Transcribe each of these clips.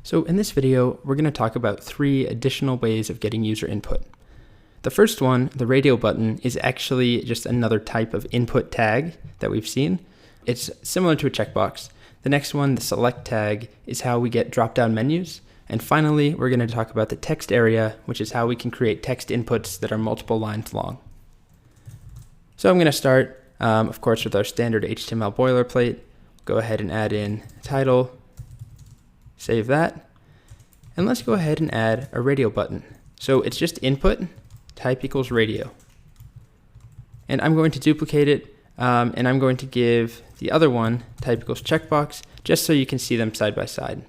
So in this video, we're going to talk about 3 additional ways of getting user input. The first one, the radio button, is actually just another type of input tag that we've seen. It's similar to a checkbox. The next one, the select tag, is how we get drop-down menus. And finally, we're going to talk about the text area, which is how we can create text inputs that are multiple lines long. So I'm going to start, of course, with our standard HTML boilerplate. Go ahead and add in title, save that, and let's go ahead and add a radio button. So it's just input, type equals radio. And I'm going to duplicate it, and I'm going to give the other one type equals checkbox, just so you can see them side by side.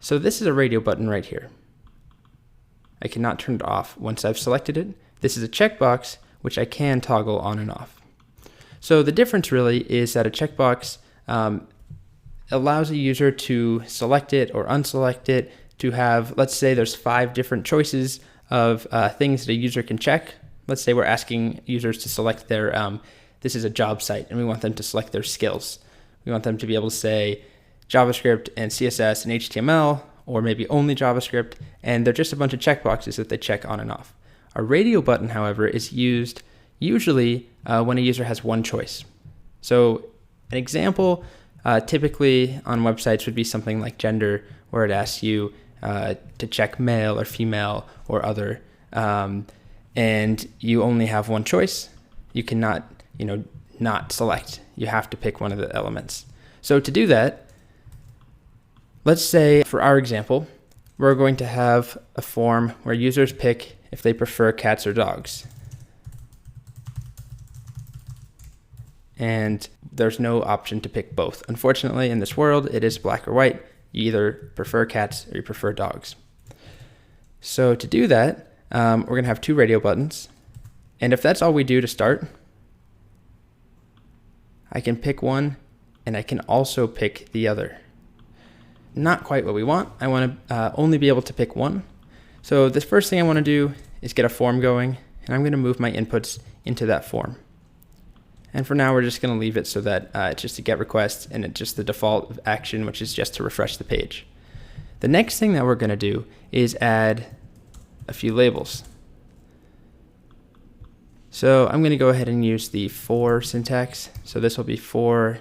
So this is a radio button right here. I cannot turn it off once I've selected it. This is a checkbox, which I can toggle on and off. So the difference really is that a checkbox allows a user to select it or unselect it, to have, let's say there's 5 different choices of things that a user can check. Let's say we're asking users to select their, this is a job site, and we want them to select their skills. We want them to be able to say JavaScript and CSS and HTML, or maybe only JavaScript, and they're just a bunch of checkboxes that they check on and off. A radio button, however, is used usually when a user has one choice. So an example typically on websites would be something like gender, where it asks you to check male or female or other, and you only have one choice. You cannot, not select. You have to pick one of the elements. So to do that, let's say for our example, we're going to have a form where users pick if they prefer cats or dogs. And there's no option to pick both. Unfortunately, in this world, it is black or white. You either prefer cats or you prefer dogs. So to do that, we're going to have 2 radio buttons. And if that's all we do to start, I can pick one and I can also pick the other. Not quite what we want. I want to only be able to pick one. So the first thing I want to do is get a form going, and I'm going to move my inputs into that form. And for now, we're just going to leave it so that it's just a GET request, and it's just the default action, which is just to refresh the page. The next thing that we're going to do is add a few labels. So I'm going to go ahead and use the for syntax. So this will be for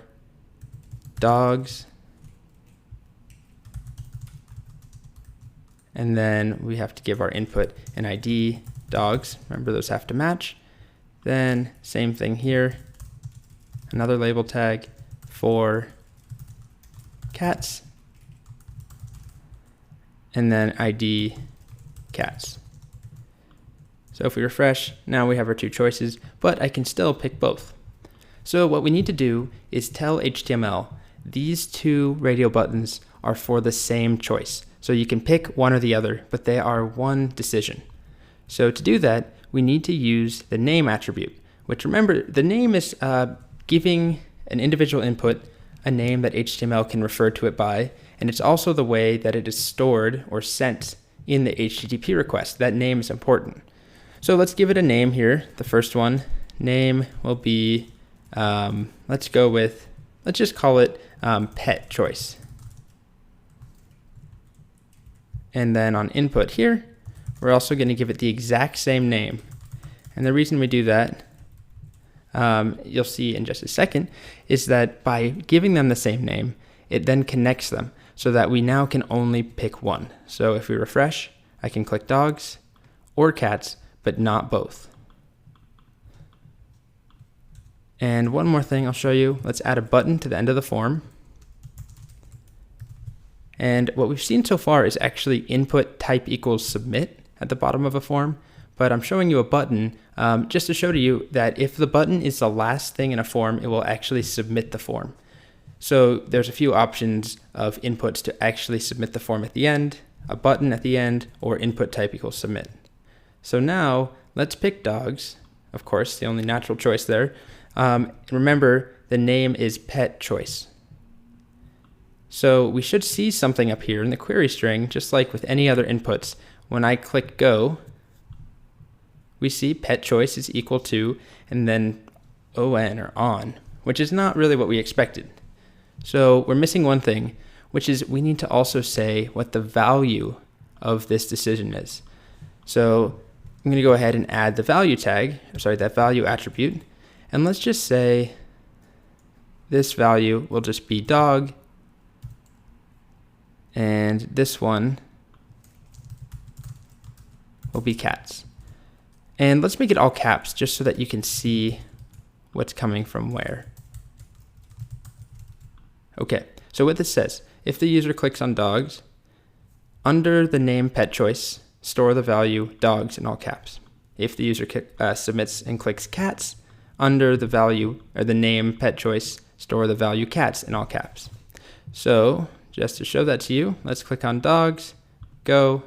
dogs. And then we have to give our input an ID, dogs. Remember, those have to match. Then same thing here. Another label tag for cats. And then ID cats. So if we refresh, now we have our 2 choices, but I can still pick both. So what we need to do is tell HTML these 2 radio buttons are for the same choice. So you can pick one or the other, but they are one decision. So to do that, we need to use the name attribute, which, remember, the name is giving an individual input a name that HTML can refer to it by, and it's also the way that it is stored or sent in the HTTP request. That name is important. So let's give it a name here. The first one, name will be, let's just call it pet choice. And then on input here, we're also going to give it the exact same name. And the reason we do that, you'll see in just a second, is that by giving them the same name, it then connects them so that we now can only pick one. So if we refresh, I can click dogs or cats, but not both. And one more thing I'll show you. Let's add a button to the end of the form. And what we've seen so far is actually input type equals submit at the bottom of a form. But I'm showing you a button just to show to you that if the button is the last thing in a form, it will actually submit the form. So there's a few options of inputs to actually submit the form at the end, a button at the end, or input type equals submit. So now let's pick dogs. Of course, the only natural choice there. Remember, the name is pet choice. So we should see something up here in the query string, just like with any other inputs. When I click go, we see pet choice is equal to, and then on or on, which is not really what we expected. So we're missing one thing. which is we need to also say what the value of this decision is. So I'm going to go ahead and add the value tag, that value attribute, and let's just say this value will just be dog, and this one will be cats. And let's make it all caps just so that you can see what's coming from where. Okay, so what this says, if the user clicks on dogs, under the name pet choice, store the value dogs in all caps. If the user submits and clicks cats, under the value or the name pet choice, store the value cats in all caps. So just to show that to you, let's click on dogs, go,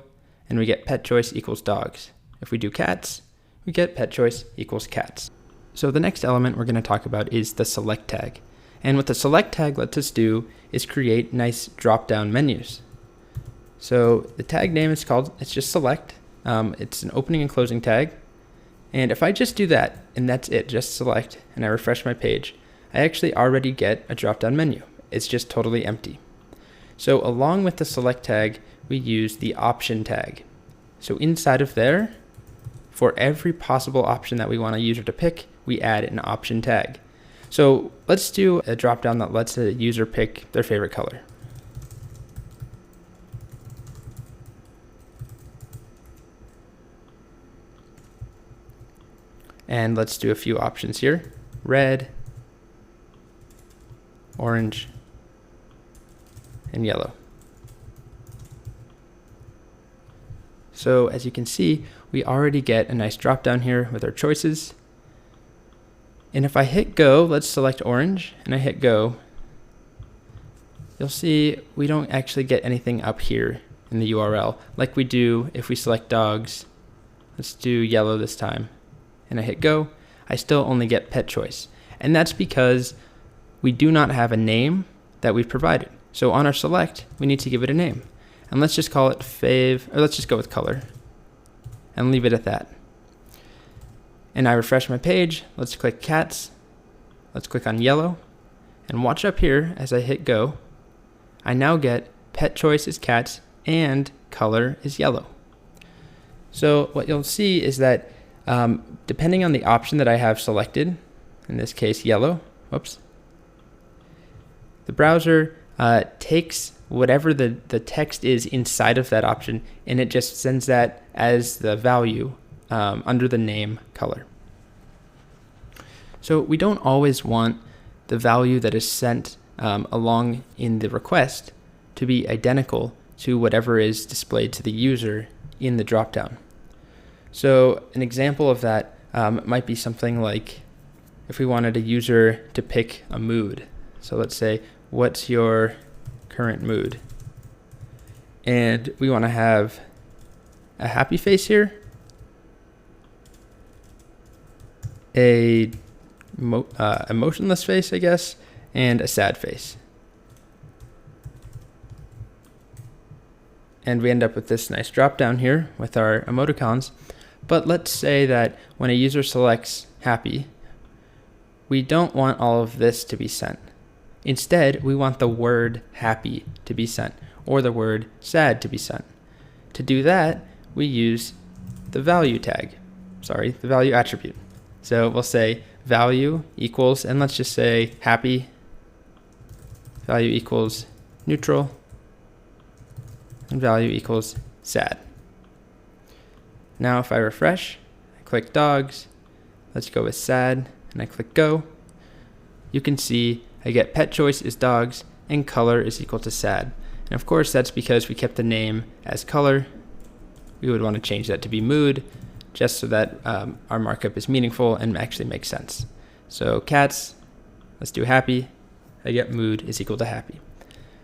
and we get pet choice equals dogs. If we do cats, we get pet choice equals cats. So the next element we're going to talk about is the select tag. And what the select tag lets us do is create nice drop-down menus. So the tag name is it's just select. It's an opening and closing tag. And if I just do that, and that's it, just select, and I refresh my page, I actually already get a drop-down menu. It's just totally empty. So along with the select tag, we use the option tag. So inside of there, for every possible option that we want a user to pick, we add an option tag. So let's do a drop-down that lets a user pick their favorite color. And let's do a few options here. Red, orange, and yellow. So as you can see, we already get a nice drop down here with our choices. And if I hit go, let's select orange, and I hit go, you'll see we don't actually get anything up here in the URL like we do if we select dogs. Let's do yellow this time. And I hit go, I still only get pet choice. And that's because we do not have a name that we've provided. So on our select, we need to give it a name. And let's just call it fave, or let's just go with color and leave it at that. And I refresh my page. Let's click cats. Let's click on yellow. And watch up here as I hit go. I now get pet choice is cats and color is yellow. So what you'll see is that depending on the option that I have selected, in this case yellow, the browser takes whatever the text is inside of that option, and it just sends that as the value under the name color. So we don't always want the value that is sent along in the request to be identical to whatever is displayed to the user in the dropdown. So an example of that might be something like if we wanted a user to pick a mood. So let's say, what's your current mood? And we want to have a happy face here, a emotionless face, I guess, and a sad face. And we end up with this nice drop down here with our emoticons. But let's say that when a user selects happy, we don't want all of this to be sent. Instead, we want the word happy to be sent, or the word sad to be sent. To do that, we use the value tag, the value attribute. So we'll say value equals, and let's just say happy, value equals neutral, and value equals sad. Now if I refresh, I click dogs, let's go with sad, and I click go, you can see I get pet choice is dogs and color is equal to sad. And of course that's because we kept the name as color. We would want to change that to be mood just so that our markup is meaningful and actually makes sense. So cats, let's do happy, I get mood is equal to happy.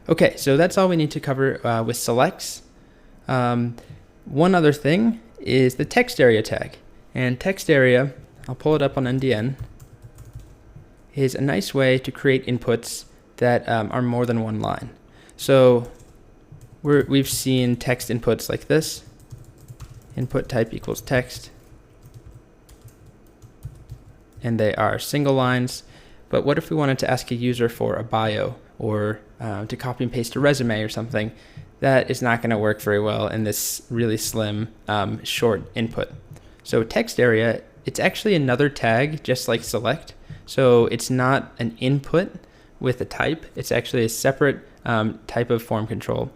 Okay, so that's all we need to cover with selects. One other thing is the text area tag. And text area, I'll pull it up on NDN, is a nice way to create inputs that are more than one line. So we've seen text inputs like this. Input type equals text. And they are single lines. But what if we wanted to ask a user for a bio or to copy and paste a resume or something, that is not going to work very well in this really slim, short input. So text area, it's actually another tag, just like select. So it's not an input with a type. It's actually a separate type of form control.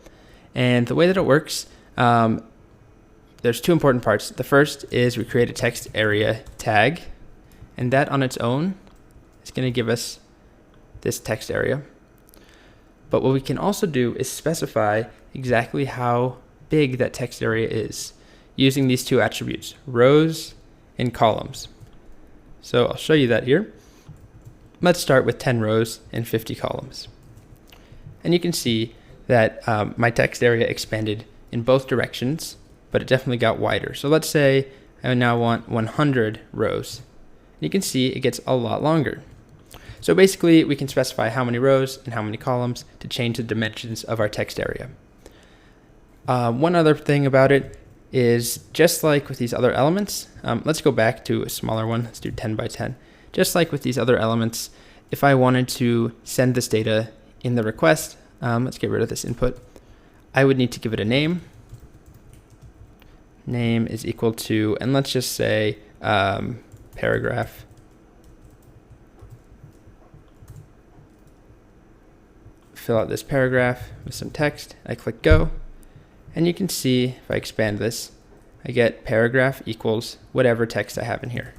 And the way that it works, there's two important parts. The first is we create a text area tag, and that on its own is going to give us this text area. But what we can also do is specify exactly how big that text area is using these two attributes, rows and columns. So I'll show you that here. Let's start with 10 rows and 50 columns. And you can see that my text area expanded in both directions, but it definitely got wider. So let's say I now want 100 rows. You can see it gets a lot longer. So basically we can specify how many rows and how many columns to change the dimensions of our text area. One other thing about it is, just like with these other elements, let's go back to a smaller one. Let's do 10 by 10. Just like with these other elements, if I wanted to send this data in the request, let's get rid of this input. I would need to give it a name. Name is equal to, and let's just say paragraph. Fill out this paragraph with some text. I click go. And you can see if I expand this, I get paragraph equals whatever text I have in here.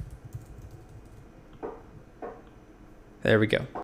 There we go.